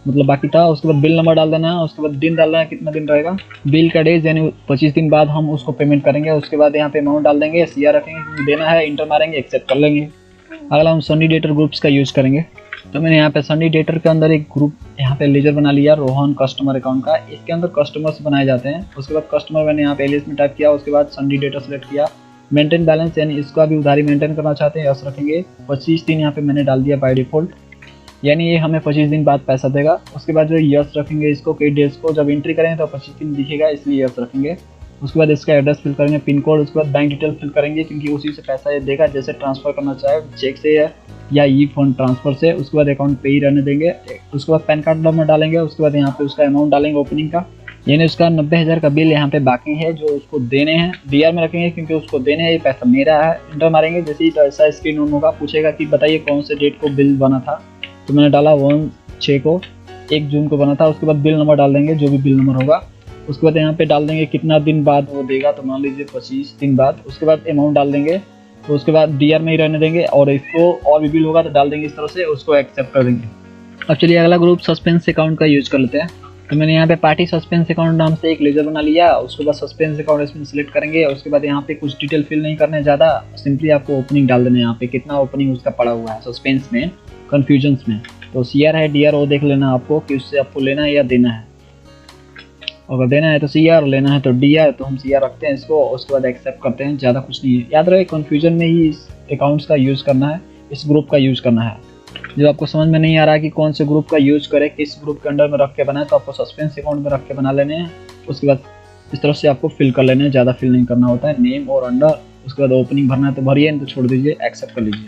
मतलब बाकी था। उसके बाद बिल नंबर डाल देना है। उसके बाद दिन डालना है, कितना दिन रहेगा बिल का डेज, यानी 25 दिन बाद हम उसको पेमेंट करेंगे। उसके बाद यहाँ पे अमाउंट डाल देंगे, सीआर रखेंगे, देना है, इंटर मारेंगे, एक्सेप्ट कर लेंगे। अगला हम सिंडिकेटर ग्रुप्स का यूज़ करेंगे। तो मैंने यहाँ पे सिंडिकेटर के अंदर एक ग्रुप यहाँ पे लेजर बना लिया रोहन कस्टमर अकाउंट का। इसके अंदर कस्टमर्स बनाए जाते हैं। उसके बाद कस्टमर मैंने यहाँ पे एलियस में टाइप किया। उसके बाद सिंडिकेटर सेलेक्ट किया। मेंटेन बैलेंस, यानी इसका भी उधारी मेंटेन करना चाहते हैं, यस रखेंगे। 25 दिन यहाँ पे मैंने डाल दिया बाय डिफॉल्ट, यानी ये हमें 25 दिन बाद पैसा देगा। उसके बाद जो यस रखेंगे इसको, कई डेज को जब एंट्री करेंगे तो 25 दिन दिखेगा, इसलिए यस रखेंगे। उसके बाद इसका एड्रेस फिल करेंगे, पिन कोड। उसके बाद बैंक डिटेल फिल करेंगे क्योंकि उसी से पैसा ये देगा, जैसे ट्रांसफर करना चाहे चेक से या ई फंड ट्रांसफर से। उसके बाद अकाउंट पे ही रहने देंगे। उसके बाद पैन कार्ड नंबर डालेंगे। उसके बाद यहाँ पे उसका अमाउंट डालेंगे ओपनिंग का, यानी उसका 90,000 का बिल यहाँ पे बाकी है जो उसको देने हैं। डीआर में रखेंगे क्योंकि उसको देने हैं, ये पैसा मेरा है। इंटर मारेंगे, जैसे ही तो ऐसा स्क्रीन ऑन होगा, पूछेगा कि बताइए कौन से डेट को बिल बना था। तो मैंने डाला 1/6 को, 1 जून को बना था। उसके बाद बिल नंबर डाल देंगे, जो भी बिल नंबर होगा। उसके बाद यहाँ पे डाल देंगे कितना दिन बाद वो देगा, तो मान लीजिए 25 दिन बाद। उसके बाद अमाउंट डाल देंगे। तो उसके बाद डीआर में ही रहने देंगे और इसको और भी बिल होगा तो डाल देंगे इस तरह से, उसको एक्सेप्ट कर देंगे। अब चलिए अगला ग्रुप सस्पेंस अकाउंट का यूज़ कर लेते हैं। तो मैंने यहाँ पे पार्टी सस्पेंस अकाउंट नाम से एक लेजर बना लिया। उसके बाद सस्पेंस अकाउंट इसमें सिलेक्ट करेंगे। उसके बाद यहाँ पे कुछ डिटेल फिल नहीं करने ज़्यादा, सिंपली आपको ओपनिंग डाल देना है। यहाँ पे कितना ओपनिंग उसका पड़ा हुआ है सस्पेंस में, कन्फ्यूजन्स में। तो सीआर है, डीआर वो देख लेना आपको कि उससे आपको लेना है या देना है। अगर देना है तो सीआर, लेना है तो डीआर। तो हम सीआर रखते हैं इसको। उसके बाद एक्सेप्ट करते हैं, ज़्यादा कुछ नहीं है। याद रहे कन्फ्यूजन में ही इस अकाउंट्स का यूज़ करना है, इस ग्रुप का यूज़ करना है। जो आपको समझ में नहीं आ रहा कि कौन से ग्रुप का यूज़ करें, किस ग्रुप के अंडर में रख के बनाए, तो आपको सस्पेंस अकाउंट में रख के बना लेने हैं। उसके बाद इस तरह से आपको फिल कर लेना है, ज़्यादा फिल नहीं करना होता है। नेम और अंडर, उसके बाद ओपनिंग भरना है तो भरिए, नहीं तो छोड़ दीजिए, एक्सेप्ट कर लीजिए।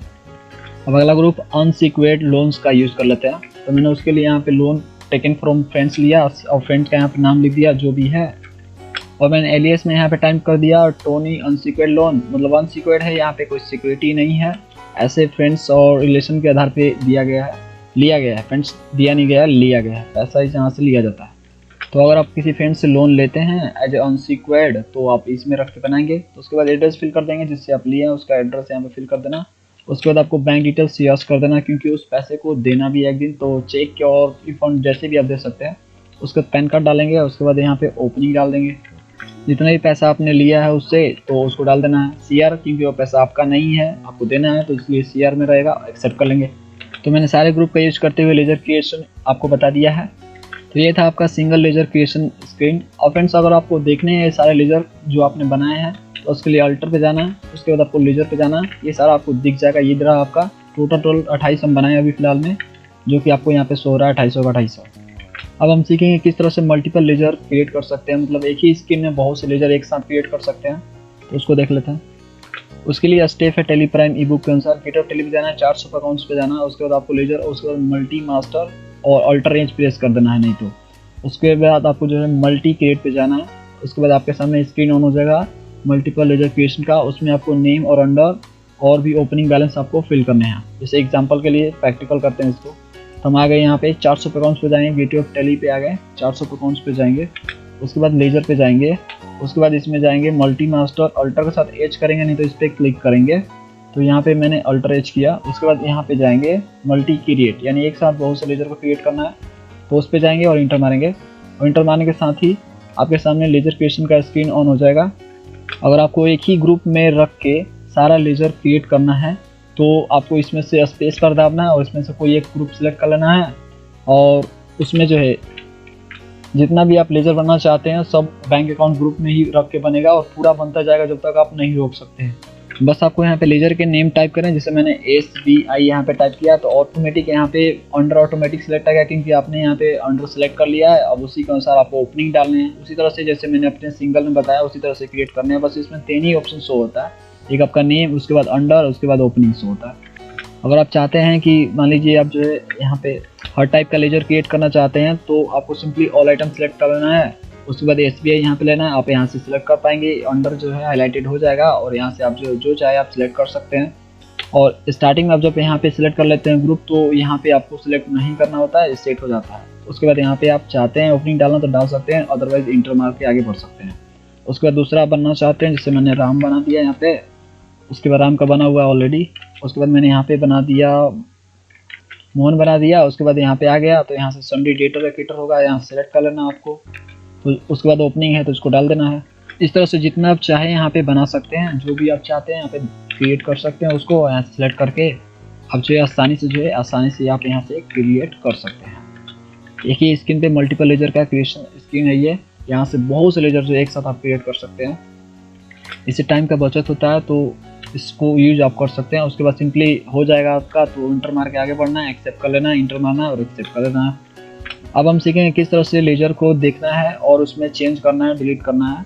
अब अगला ग्रुप अनसिक्योर्ड लोन्स का यूज़ कर लेते हैं। तो मैंने उसके लिए यहाँ पे लोन टेकन फ्रॉम फ्रेंड्स लिया और फ्रेंड्स का यहाँ पे नाम लिख दिया जो भी है, और मैंने एलियस में यहाँ पे टाइप कर दिया टोनी अनसिक्योर्ड लोन, मतलब अनसिक्योर्ड है, यहाँ पे कोई सिक्योरिटी नहीं है, ऐसे फ्रेंड्स और रिलेशन के आधार पे दिया गया है, लिया गया है। फ्रेंड्स दिया नहीं गया, लिया गया है, पैसा इस यहाँ से लिया जाता है। तो अगर आप किसी फ्रेंड से लोन लेते हैं एज ए अनसिक्योर्ड तो आप इसमें रख के बनाएंगे। तो उसके बाद एड्रेस फिल कर देंगे, जिससे आप लिए हैं उसका एड्रेस यहाँ पे फिल कर देना। उसके बाद आपको बैंक डिटेल्स यस कर देना, क्योंकि उस पैसे को देना भी एक दिन, तो चेक के और रिफंड जैसे भी आप दे सकते हैं। उसके बाद पैन कार्ड डालेंगे, उसके बाद यहाँ पे ओपनिंग डाल देंगे, जितना भी पैसा आपने लिया है उससे तो उसको डाल देना है CR, क्योंकि वो पैसा आपका नहीं है, आपको देना है, तो इसलिए CR में रहेगा, एक्सेप्ट कर लेंगे। तो मैंने सारे ग्रुप का यूज करते हुए लेजर क्रिएशन आपको बता दिया है। तो ये था आपका सिंगल लेजर क्रिएशन स्क्रीन। और फ्रेंड्स अगर आपको देखने हैं सारे लेजर जो आपने बनाए हैं तो उसके लिए अल्टर पे जाना है, उसके बाद आपको लेजर पे जाना है, ये सारा आपको दिख जाएगा। ये रहा आपका टोटल 28 हम बनाए अभी फिलहाल में, जो कि आपको यहाँ पे शो हो रहा है 2800 का 2800। अब हम सीखेंगे किस तरह से मल्टीपल लेजर क्रिएट कर सकते हैं, मतलब एक ही स्क्रीन में बहुत से लेजर एक साथ क्रिएट कर सकते हैं। तो उसको देख लेते हैं। उसके लिए स्टेप है टेली प्राइम ई बुक के अनुसार गेटअप टेली पे जाना है, 400 अकाउंट्स पे जाना है, उसके बाद आपको लेजर, उसके बाद मल्टी मास्टर और अल्टर रेंज प्रेस कर देना है, नहीं तो उसके बाद आपको जो है मल्टी क्रिएट पे जाना है। उसके बाद आपके सामने स्क्रीन ऑन हो जाएगा मल्टीपल लेजर क्रिएशन का, उसमें आपको नेम और अंडर और भी ओपनिंग बैलेंस आपको फिल करने हैं। जैसे एग्जांपल के लिए प्रैक्टिकल करते हैं इसको। तो हम आ गए यहाँ पे 400 अकाउंट्स पे जाएंगे, गेटवे ऑफ टेली पे आ गए, 400 अकाउंट्स पे जाएंगे, उसके बाद लेजर पे जाएंगे, उसके बाद इसमें जाएंगे मल्टी मास्टर, अल्टर के साथ एच करेंगे, नहीं तो इस पर क्लिक करेंगे। तो यहाँ पे मैंने अल्टर एच किया। उसके बाद यहाँ पे जाएंगे मल्टी क्रिएट, यानी एक साथ बहुत से लेजर को क्रिएट करना है, तो उस पर जाएंगे और इंटर मारेंगे, और इंटर मारने के साथ ही आपके सामने लेजर क्रिएशन का स्क्रीन ऑन हो जाएगा। अगर आपको एक ही ग्रुप में रख के सारा लेजर क्रिएट करना है तो आपको इसमें से स्पेस पर दाबना है और इसमें से कोई एक ग्रुप सेलेक्ट कर लेना है, और उसमें जो है जितना भी आप लेजर बनना चाहते हैं सब बैंक अकाउंट ग्रुप में ही रख के बनेगा, और पूरा बनता जाएगा जब तक आप नहीं रोक सकते हैं। बस आपको यहाँ पे लेजर के नेम टाइप करें, जैसे मैंने SBI यहाँ पे टाइप किया, तो ऑटोमेटिक यहाँ पे अंडर ऑटोमेटिक सेलेक्ट आ गया, क्योंकि आपने यहाँ पे अंडर सेलेक्ट कर लिया है। अब उसी के अनुसार आपको ओपनिंग डालने हैं, उसी तरह से जैसे मैंने अपने सिंगल में बताया उसी तरह से क्रिएट करने हैं। बस इसमें 3 ही ऑप्शन शो होता है, एक आपका नेम, उसके बाद अंडर, उसके बाद ओपनिंग शो होता है। अगर आप चाहते हैं कि मान लीजिए आप जो है यहाँ पे हर टाइप का लेजर क्रिएट करना चाहते हैं तो आपको सिंपली ऑल आइटम सेलेक्ट कर लेना है, उसके बाद SBI यहाँ पे लेना है, आप यहाँ से सिलेक्ट कर पाएंगे, अंडर जो है हाईलाइटेड हो जाएगा, और यहाँ से आप जो चाहे आप सिलेक्ट कर सकते हैं। और स्टार्टिंग में आप जब यहाँ पे सिलेक्ट कर लेते हैं ग्रुप तो यहाँ पे आपको सिलेक्ट नहीं करना होता है, सेट हो जाता है। उसके बाद यहाँ पे आप चाहते हैं ओपनिंग डालना तो डाल सकते हैं, अदरवाइज इंटर मार के आगे बढ़ सकते हैं। उसके बाद दूसरा बनना चाहते हैं, जैसे मैंने राम बना दिया यहाँ पे, उसके बाद राम का बना हुआ ऑलरेडी, उसके बाद मैंने यहाँ पे बना दिया मोहन बना दिया। उसके बाद यहाँ पे आ गया तो यहाँ से संडे डेटर या क्रिएटर होगा, यहाँ सेलेक्ट कर लेना आपको, तो उसके बाद ओपनिंग है तो इसको डाल देना है। इस तरह से जितना आप चाहें यहाँ पे बना सकते हैं, जो भी आप चाहते हैं यहाँ पे क्रिएट कर सकते हैं, उसको यहाँ से सेलेक्ट करके अब जो है आसानी से आप यहाँ से क्रिएट कर सकते हैं। एक ही स्क्रीन पे मल्टीपल लेजर का क्रिएशन स्क्रीन है ये, यहाँ से बहुत से लेजर जो एक साथ आप क्रिएट कर सकते हैं। इससे टाइम का बचत होता है, तो इसको यूज आप कर सकते हैं। उसके बाद सिंपली हो जाएगा आपका, तो इंटर मार के आगे बढ़ना है, एक्सेप्ट कर लेना है, इंटर मारना है और एक्सेप्ट कर लेना है। अब हम सीखेंगे किस तरह से लेजर को देखना है और उसमें चेंज करना है, डिलीट करना है।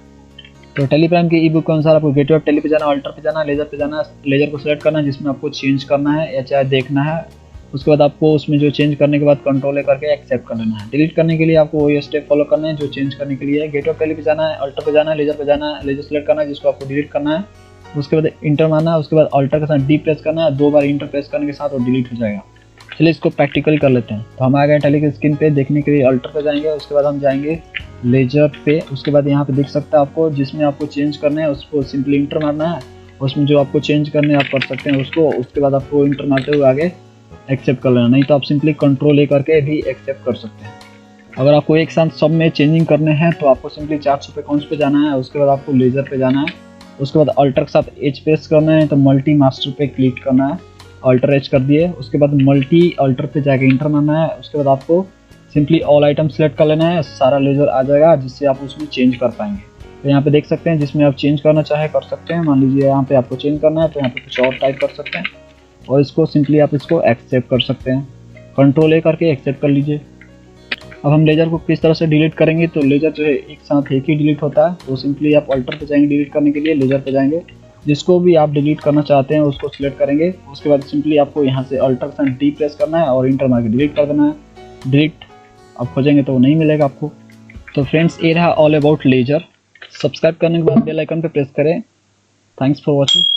तो टेलीग्राम के ई बुक के अनुसार आपको गेटवे ऑफ टेली पे जाना, अल्टर पे जाना, लेजर पे जाना, लेजर को सिलेक्ट करना है जिसमें आपको चेंज करना है या चाहे देखना है। उसके बाद आपको उसमें जो चेंज करने के बाद कंट्रोल करके एक्सेप्ट कर लेना है। डिलीट करने के लिए आपको वही स्टेप फॉलो करना है जो चेंज करने के लिए है। गेटवे ऑफ टेली पे जाना है, अल्टर पे जाना है, लेजर पे जाना है, लेजर सेलेक्ट करना है जिसको आपको डिलीट करना है। उसके बाद इंटर मारना है, उसके बाद अल्टर के साथ डी प्रेस करना है, 2 बार इंटर प्रेस करने के साथ वो डिलीट हो जाएगा। चलिए इसको प्रैक्टिकल कर लेते हैं। तो हम आ गए टेली की स्क्रीन पे, देखने के लिए अल्टर पे जाएंगे, उसके बाद हम जाएंगे लेजर पे। उसके बाद यहाँ पे दिख सकता है आपको, जिसमें आपको चेंज करना है उसको सिंपली इंटर मारना है, उसमें जो आपको चेंज करने आप कर सकते हैं उसको। उसके बाद आपको इंटर मारते हुए आगे एक्सेप्ट कर लेना, नहीं तो आप सिंपली कंट्रोल करके भी एक्सेप्ट कर सकते हैं। अगर आपको एक साथ सब में चेंजिंग करने हैं तो आपको सिंपली 400 अकाउंट्स पे जाना है, उसके बाद आपको लेजर पे जाना है, उसके बाद अल्टर के साथ एच प्रेस करना है, तो मल्टी मास्टर पे क्लिक करना है, अल्टर एच कर दिए। उसके बाद मल्टी अल्टर पे जाके इंटर मारना है, उसके बाद आपको सिंपली ऑल आइटम सेलेक्ट कर लेना है, सारा लेजर आ जाएगा जिससे आप उसमें चेंज कर पाएंगे। तो यहाँ पे देख सकते हैं जिसमें आप चेंज करना चाहे कर सकते हैं। मान लीजिए यहाँ पे आपको चेंज करना है तो यहाँ पे कुछ और टाइप कर सकते हैं, और इसको सिंपली आप इसको एक्सेप्ट कर सकते हैं, कंट्रोल करके एक्सेप्ट कर लीजिए। अब हम लेज़र को किस तरह से डिलीट करेंगे, तो लेज़र जो है एक साथ एक ही डिलीट होता है। तो सिंपली आप अल्टर पे जाएंगे, डिलीट करने के लिए लेज़र पे जाएंगे, जिसको भी आप डिलीट करना चाहते हैं उसको सिलेक्ट करेंगे। उसके बाद सिंपली आपको यहाँ से अल्टर साइन डी प्रेस करना है और इंटर मार के डिलीट कर देना है। डिलीट आप खोजेंगे तो वो नहीं मिलेगा आपको। तो फ्रेंड्स, ये रहा ऑल अबाउट लेज़र। सब्सक्राइब करने के बाद बेल आइकन पे प्रेस करें। Thanks for watching.